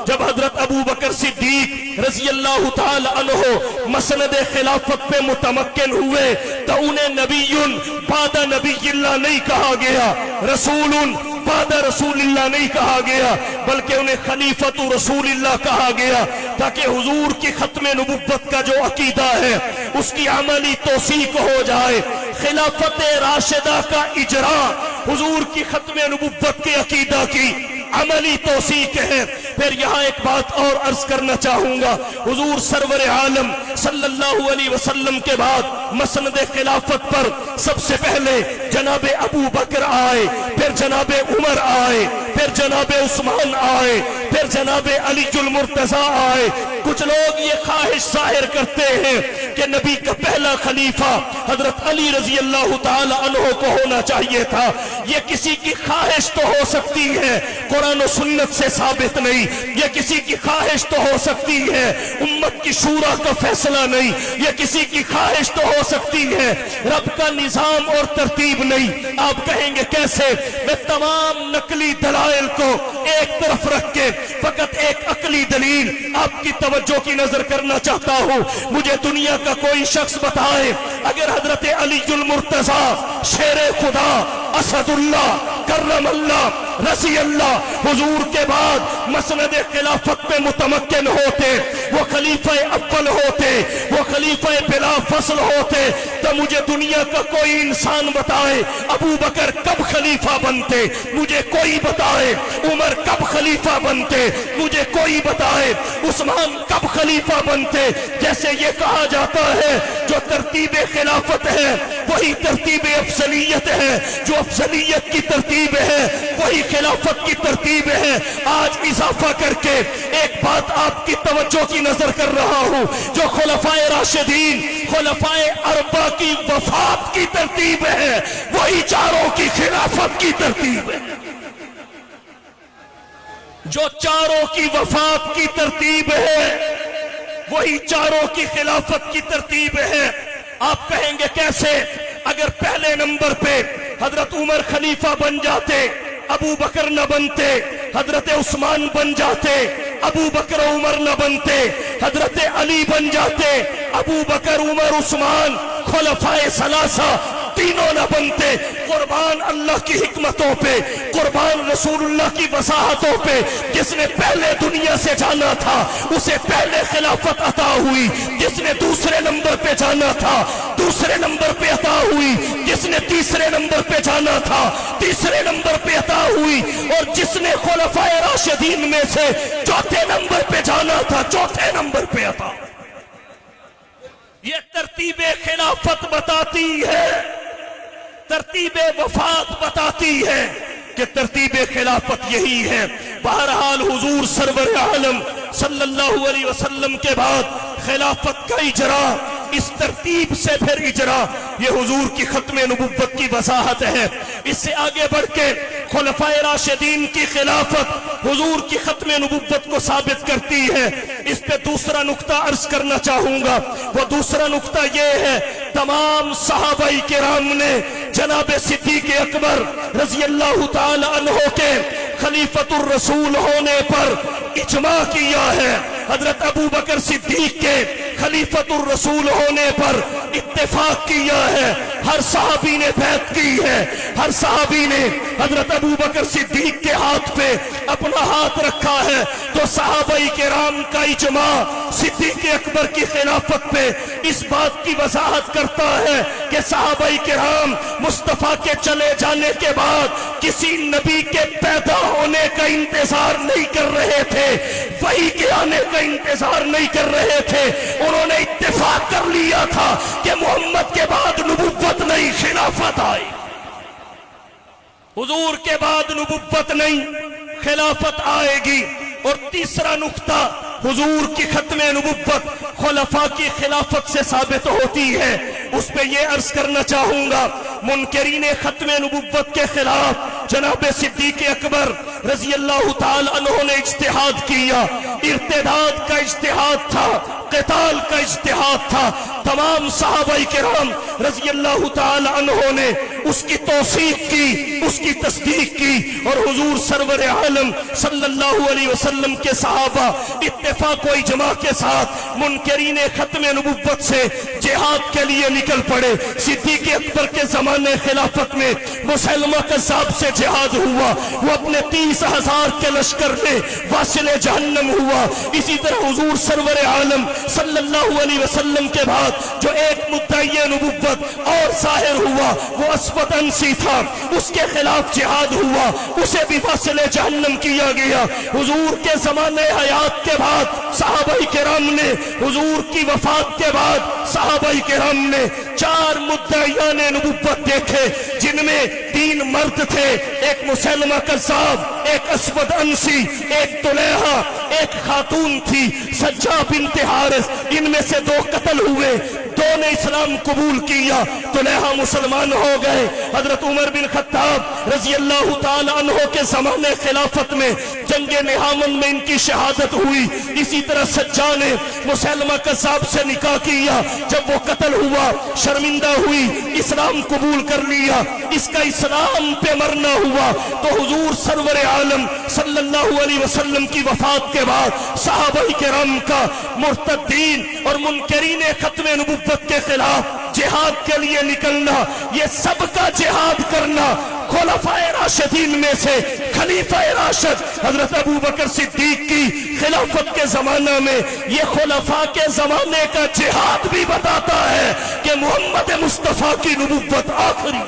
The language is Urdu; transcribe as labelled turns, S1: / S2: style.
S1: جب حضرت ابو بکر صدیق رضی اللہ تعالی عنہ مسند خلافت پہ متمکن ہوئے تو انہیں نبی بعد نبی اللہ نہیں کہا گیا، رسول بعد رسول اللہ نہیں کہا گیا، بلکہ انہیں خلیفۃ رسول اللہ کہا گیا، تاکہ حضور کی ختم نبوت کا جو عقیدہ ہے اس کی عملی توثیق ہو جائے۔ خلافت راشدہ کا اجراء حضور کی ختم نبوت کے عقیدہ کی عملی توثیق ہے۔ پھر یہاں ایک بات اور عرض کرنا چاہوں گا، حضور سرور عالم صلی اللہ علیہ وسلم کے بعد مسند خلافت پر سب سے پہلے جناب ابو بکر آئے، پھر جناب عمر آئے، پھر جناب عثمان آئے، پھر جناب علی المرتضیٰ آئے۔ کچھ لوگ یہ خواہش ظاہر کرتے ہیں کہ نبی کا پہلا خلیفہ حضرت علی رضی اللہ تعالی عنہ کو ہونا چاہیے تھا۔ یہ کسی کی خواہش تو ہو سکتی ہے، قرآن و سنت سے ثابت نہیں۔ یہ کسی کی خواہش تو ہو سکتی ہے، امت کی شورا کا فیصلہ نہیں۔ یہ کسی کی خواہش تو ہو سکتی ہے، رب کا نظام اور ترتیب نہیں۔ آپ کہیں گے کیسے؟ میں تمام نقلی دلائل کو ایک طرف رکھ کے فقط ایک عقلی دلیل آپ کی توجہ کی نظر کرنا چاہتا ہوں۔ مجھے دنیا کا کوئی شخص بتائے اگر حضرت علی المرتضیٰ شیر خدا اسد اللہ کرم اللہ رضی اللہ حضور کے بعد مسند خلافت پہ متمکن ہوتے، وہ خلیفہ اول ہوتے، وہ خلیفہ بلا فصل ہوتے، تو مجھے دنیا کا کوئی انسان بتائے ابو بکر کب خلیفہ بنتے، مجھے کوئی بتائے عمر کب خلیفہ بنتے، مجھے کوئی بتائے عثمان کب خلیفہ بنتے۔ جیسے یہ کہا جاتا ہے جو ترتیب خلافت ہے وہی ترتیب افضلیت ہے، جو افضلیت کی ترتیب ہے وہی خلافت کی ترتیب ہے۔ آج اضافہ کر کے ایک بات آپ کی توجہ کی نظر کر رہا ہوں، جو خلفائے راشدین خلفائے اربعہ کی وفات کی ترتیب ہے وہی چاروں کی خلافت کی ترتیب ہے۔ جو چاروں کی وفات کی ترتیب ہے وہی چاروں کی خلافت کی ترتیب ہے۔ آپ کہیں گے کیسے؟ اگر پہلے نمبر پہ حضرت عمر خلیفہ بن جاتے ابو بکر نہ بنتے، حضرت عثمان بن جاتے ابو بکر عمر نہ بنتے، حضرت علی بن جاتے ابو بکر عمر عثمان خلفائے ثلاثہ تینوں نہ بنتے۔ قربان اللہ کی حکمتوں پہ، قربان رسول اللہ کی وضاحتوں پہ، جس نے پہلے دنیا سے جانا تھا اسے پہلے خلافت عطا ہوئی، جس نے دوسرے نمبر پہ جانا تھا دوسرے نمبر پہ عطا ہوئی، جس نے تیسرے نمبر پہ جانا تھا تیسرے نمبر پہ عطا ہوئی، اور جس نے خلفائے راشدین میں سے چوتھے نمبر پہ جانا تھا چوتھے نمبر پہ عطا۔ یہ ترتیب خلافت بتاتی ہے، ترتیب وفات بتاتی ہے کہ ترتیب خلافت یہی ہے۔ بہرحال حضور سرور عالم صلی اللہ علیہ وسلم کے بعد خلافت کا اجراء، اس ترتیب سے پھر اجراء، یہ حضور کی ختم نبوت کی وضاحت ہے۔ اس سے آگے بڑھ کے خلفائے راشدین کی خلافت حضور کی ختم نبوت کو ثابت کرتی ہے۔ اس پہ دوسرا نقطہ عرض کرنا چاہوں گا، وہ دوسرا نقطہ یہ ہے، تمام صحابہ کرام نے جناب صدیق اکبر رضی اللہ تعالی عنہ کے خلیفۃ الرسول ہونے پر اجماع کیا ہے۔ حضرت ابو بکر صدیق کے خلیفۃ الرسول ہونے پر اتفاق کیا ہے، ہر صحابی نے بیعت کی ہے، ہر صحابی نے حضرت ابو بکر صدیق کے ہاتھ پہ اپنا ہاتھ رکھا ہے۔ تو صحابہ کرام کا اجماع صدیق اکبر کی خلافت پہ اس بات کی وضاحت کرتا ہے کہ صحابہ کرام مصطفیٰ کے چلے جانے کے بعد کسی نبی کے پیدا ہونے کا انتظار نہیں کر رہے تھے، وحی کے آنے کا انتظار نہیں کر رہے تھے، انہوں نے اتفاق کر لیا تھا کہ محمد کے بعد نبوت نہیں خلافت آئی، حضور کے بعد نبوت نہیں خلافت آئے گی۔ اور تیسرا نقطہ، حضور کی ختم نبوت خلفاء کی خلافت سے ثابت ہوتی ہے، اس پہ یہ عرض کرنا چاہوں گا، منکرین ختم نبوت کے خلاف جناب صدیق اکبر رضی اللہ تعالی عنہ نے اجتہاد کیا، ارتداد کا اجتہاد تھا، قتال کا اجتہاد تھا، تمام صحابہ کرام رضی اللہ تعالی عنہ نے اس کی توثیق کی، اس کی تصدیق کی، اور حضور سرور عالم صلی اللہ علیہ وسلم کے صحابہ اتفاق و اجماع کے ساتھ منکرین ختم نبوت سے جہاد کے لیے نکل پڑے۔ صدیق اکبر کے زمانے خلافت میں مسلمہ قذاب سے جہاد ہوا، وہ اپنے 30,000 کے لشکر میں واصل جہنم ہوا۔ اسی طرح حضور سرور عالم صلی اللہ علیہ وسلم کے بعد جو ایک مدعی نبوت اور ظاہر ہوا وہ اسود انسی تھا، اس کے خلاف جہاد ہوا، اسے بھی واصل جہنم کیا گیا۔ حضور کے زمانے حیات کے بعد صحابہ کرام نے، حضور کی وفات کے بعد صحابہ کرام نے 4 مدعیان نبوت دیکھے، جن میں 3 مرد تھے، ایک مسلمہ قذاب، ایک اسود انسی، ایک طلیحہ، ایک خاتون تھی سجا بنت حارث۔ ان میں سے 2 قتل ہوئے، 2 نے اسلام قبول کیا، طلیحہ مسلمان ہو گئے۔ حضرت عمر بن خطاب رضی اللہ تعالی عنہ کے زمانے خلافت میں جنگ نہامن میں ان کی شہادت ہوئی۔ اسی طرح سجا نے مسلمہ قذاب سے نکاح کیا، جب وہ قتل ہوا شرمندہ ہوئی، اسلام قبول کر لیا، اس کا اسلام پہ مرنا ہوا۔ تو حضور سرور عالم صلی اللہ علیہ وسلم کی وفات کے بعد صحابہ کرام کا مرتدین اور منکرین ختم نبوت کے خلاف جہاد کے لیے نکلنا، یہ سب کا جہاد کرنا، خلفائے راشدین میں سے خلیفہ راشد حضرت ابو بکر صدیق کی خلافت کے زمانہ میں یہ خلفاء کے زمانے کا جہاد بھی بتاتا ہے کہ محمد مصطفیٰ کی نبوت آخری